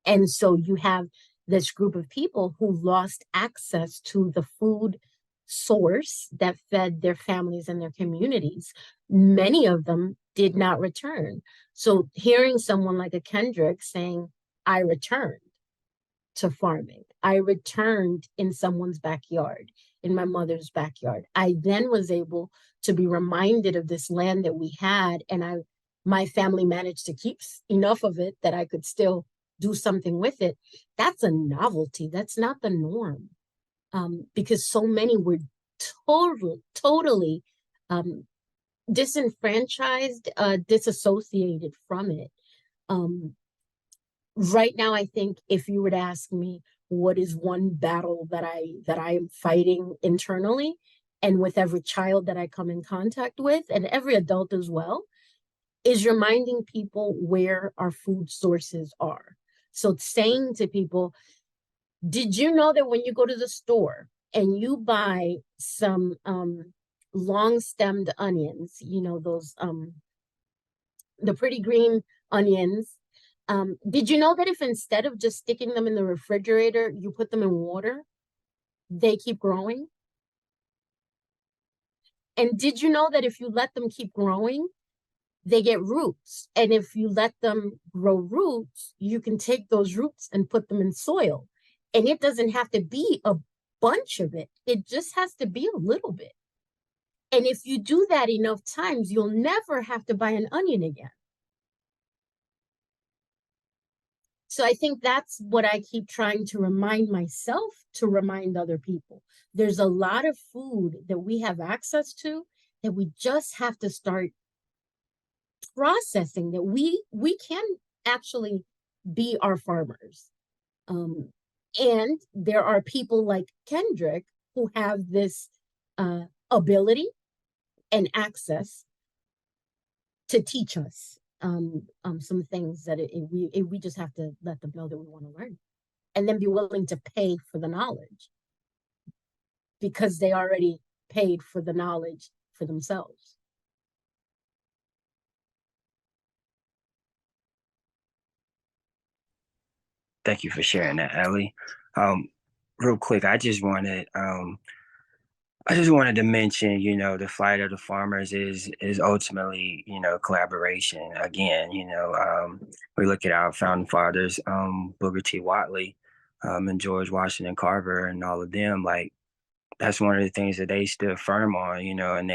And so you have this group of people who lost access to the food source that fed their families and their communities. Many of them did not return. So hearing someone like a Kendrick saying, I returned to farming, I returned in someone's backyard, in my mother's backyard. I then was able to be reminded of this land that we had, and my family managed to keep enough of it that I could still do something with it. That's a novelty. That's not the norm, because so many were totally disenfranchised, disassociated from it. Right now, I think if you were to ask me what is one battle that I am fighting internally, and with every child that I come in contact with, and every adult as well, is reminding people where our food sources are. So saying to people, did you know that when you go to the store and you buy some long-stemmed onions, you know, those the pretty green onions, did you know that if instead of just sticking them in the refrigerator, you put them in water, they keep growing? And did you know that if you let them keep growing, they get roots? And if you let them grow roots, you can take those roots and put them in soil. And it doesn't have to be a bunch of it. It just has to be a little bit. And if you do that enough times, you'll never have to buy an onion again. So I think that's what I keep trying to remind myself, to remind other people. There's a lot of food that we have access to that we just have to start processing, that we can actually be our farmers. And there are people like Kendrick who have this ability and access to teach us some things that we just have to let them know that we want to learn, and then be willing to pay for the knowledge, because they already paid for the knowledge for themselves. Thank you for sharing that, Elly. Real quick, I just wanted to mention, you know, the fight of the farmers is ultimately, you know, collaboration. Again, you know, we look at our founding fathers, Booker T. Watley, and George Washington Carver, and all of them. Like, that's one of the things that they stood firm on, you know, and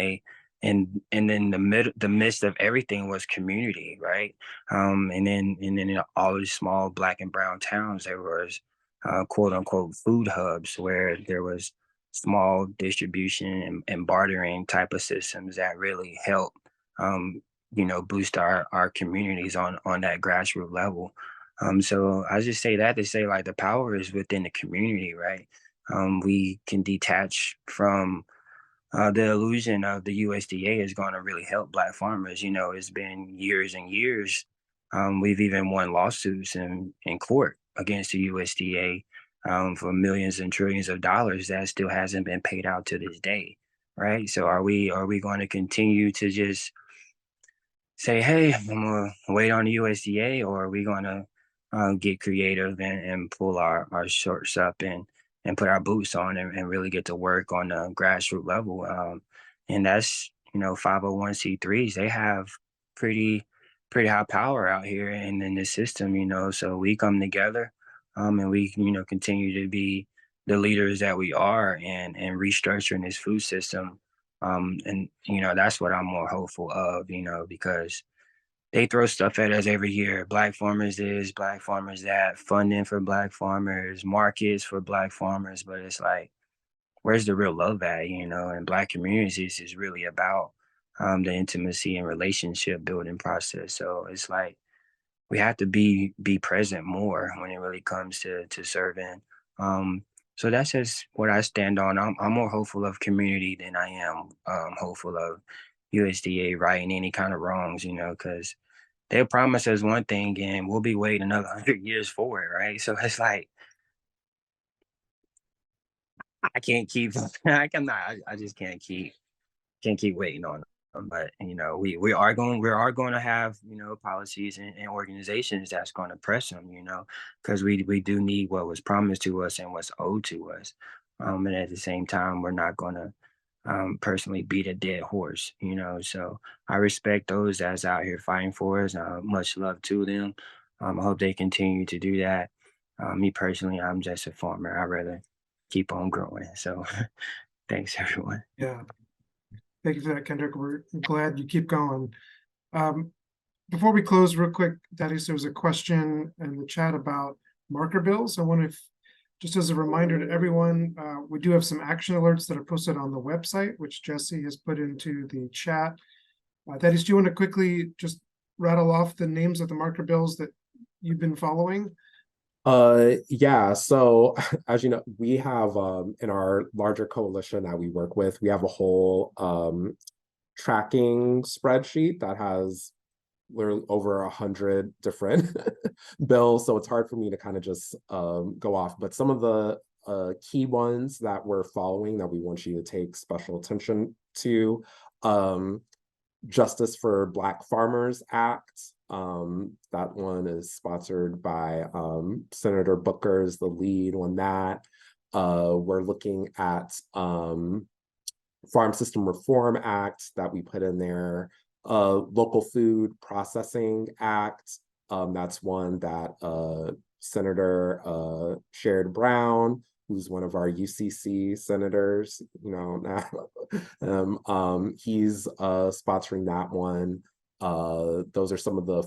then the midst of everything was community, right? And then in all these small Black and brown towns, there was quote unquote food hubs where there was small distribution and bartering type of systems that really help, you know, boost our communities on that grassroots level. So I just say that to say, like, the power is within the community, right? We can detach from the illusion of the USDA is going to really help Black farmers. You know, it's been years and years. We've even won lawsuits in court against the USDA for millions and trillions of dollars that still hasn't been paid out to this day, right? So are we going to continue to just say, hey, I'm gonna wait on the USDA, or are we gonna get creative and pull our shorts up and put our boots on and really get to work on the grassroots level? And that's, you know, 501c3s, they have pretty high power out here in the system, you know. So we come together, and we, you know, continue to be the leaders that we are, and restructuring this food system. And, you know, that's what I'm more hopeful of, you know, because they throw stuff at us every year. Black farmers this, Black farmers that, funding for Black farmers, markets for Black farmers. But it's like, where's the real love at, you know? And Black communities is really about the intimacy and relationship building process. So it's like, we have to be present more when it really comes to serving. So that's just what I stand on. I'm more hopeful of community than I am hopeful of USDA righting any kind of wrongs, you know, because they'll promise us one thing and we'll be waiting another 100 years for it, right? So it's like I can't keep I just can't keep waiting on them. But you know, we are going to have, you know, policies and organizations that's going to press them, you know, because we do need what was promised to us and what's owed to us. And at the same time, we're not going to personally beat a dead horse, you know. So I respect those that's out here fighting for us. Much love to them. I hope they continue to do that. Me personally, I'm just a farmer. I'd rather keep on growing. So thanks, everyone. Yeah. Thank you for that, Kendrick. We're glad you keep going. Before we close real quick, Thaddeus, there was a question in the chat about marker bills. I wonder if, just as a reminder to everyone, we do have some action alerts that are posted on the website, which Jesse has put into the chat. Thaddeus, do you want to quickly just rattle off the names of the marker bills that you've been following? Yeah, so as you know, we have in our larger coalition that we work with, we have a whole tracking spreadsheet that has literally over 100 different bills, so it's hard for me to kind of just go off. But some of the key ones that we're following that we want you to take special attention to, Justice for Black Farmers Act. That one is sponsored by Senator Booker is the lead on that. We're looking at Farm System Reform Act that we put in there. Local Food Processing Act. That's one that Senator Sherrod Brown, who's one of our UCC senators, you know, now he's sponsoring that one. Those are some of the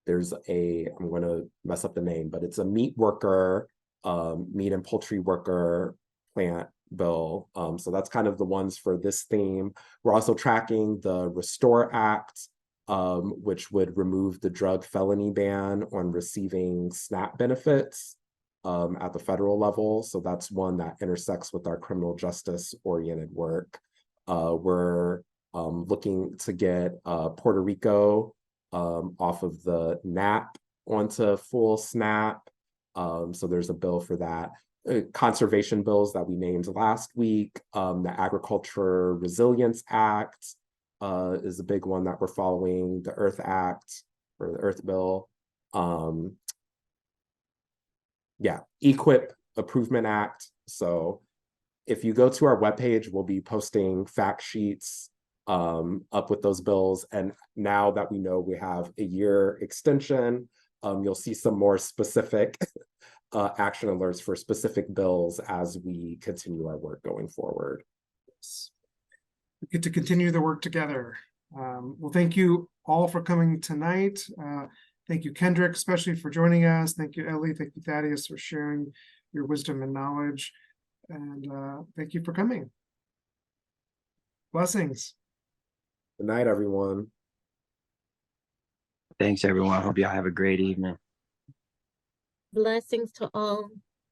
there's a I'm going to mess up the name, but it's a meat worker, meat and poultry worker plant bill. So that's kind of the ones for this theme. We're also tracking the Restore Act, which would remove the drug felony ban on receiving SNAP benefits at the federal level. So that's one that intersects with our criminal justice oriented work. We're looking to get Puerto Rico off of the NAP onto full SNAP. So there's a bill for that. Conservation bills that we named last week. The Agriculture Resilience Act is a big one that we're following. The Earth Act, or the Earth Bill. Yeah, EQIP Improvement Act. So if you go to our webpage, we'll be posting fact sheets up with those bills. And now that we know we have a year extension, you'll see some more specific action alerts for specific bills as we continue our work going forward. We get to continue the work together. Well, thank you all for coming tonight. Thank you, Kendrick, especially for joining us. Thank you, Elly. Thank you, Thaddeus, for sharing your wisdom and knowledge. And thank you for coming. Blessings. Good night, everyone. Thanks, everyone. Hope y'all have a great evening. Blessings to all.